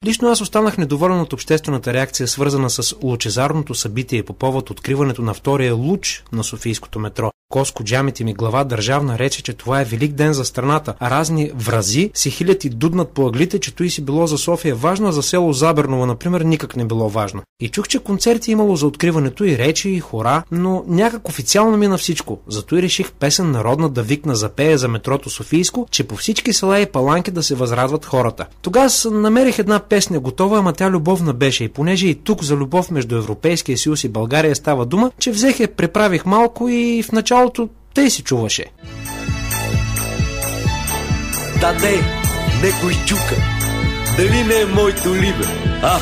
Лично аз останах недоволен от обществената реакция, свързана с лъчезарното събитие по повод откриването на втория луч на софийското метро. Коско Джамити ми глава държавна рече, че това е велик ден за страната, а разни врази си хилят и дуднат по ъглите, че той си било за София важно, а за село Заберново, например, никак не било важно. И чух, че концерти имало за откриването и речи, и хора, но някак официално мина всичко. Зато и реших песен народна да викна запея за метрото Софийско, че по всички села и паланки да се възрадват хората. Тогава намерих една песня готова, ама тя любовна беше, и понеже и тук за любов между Европейския съюз и България става дума, че взех я, преправих малко и в началото тъй си чуваше. Да не, некой чука, дали не е моето либе, а?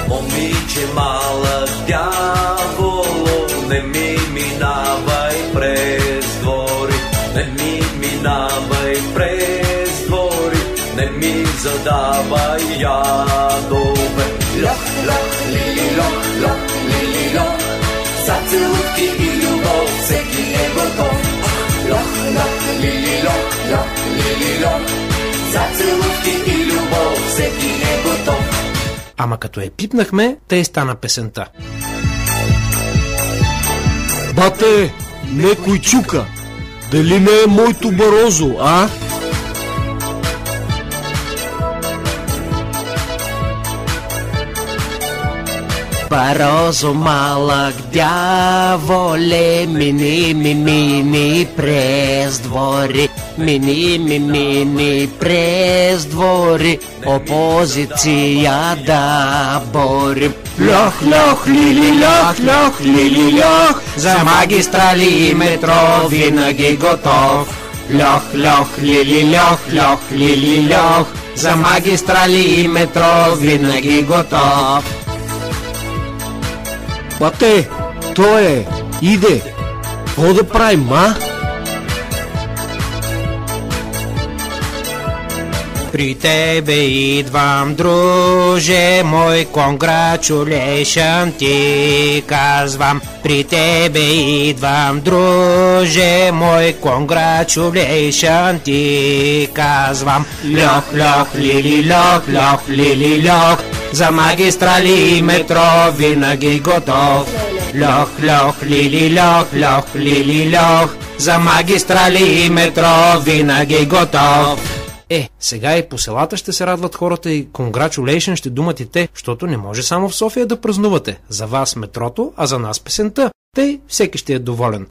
Момиче малък дяволо, не ми минавай през двори, не ми минавай през двори, не ми задавай ядове. Лох, лох, лили, лох, лох, лили, лох, за целувки и любов всеки е готов. Лох, лох, лили, лох, лох, лили, лох, за целувки и любов всеки е готов. Ама като я пипнахме, тъй стана песента. Бате, некой чука, дали не е моето Барозо, а? Барозо малък дяволе, мини през двори, мини през двори, опозиция да борим. Лох, лох, лили, лох, лох, лили, лох, за магистрали и метро винаги готов. Лох, лох, лили, лох, лох, лили, лох, за магистрали и метро винаги готов. Бате, той иде. Какво да правим, а? При тебе идвам, друже мой, congratulation ти казвам. При тебе идвам, друже мой, congratulation ти казвам. Лох, лох, лили, лох, лох, лили, лох, за магистрали и метро винаги готов. Лох, лох, лили, лох, лох, лили, лох, за магистрали и метро винаги готов. Сега и по селата ще се радват хората и congratulation ще думат и те, защото не може само в София да празнувате. За вас метрото, а за нас песента. Тъй всеки ще е доволен.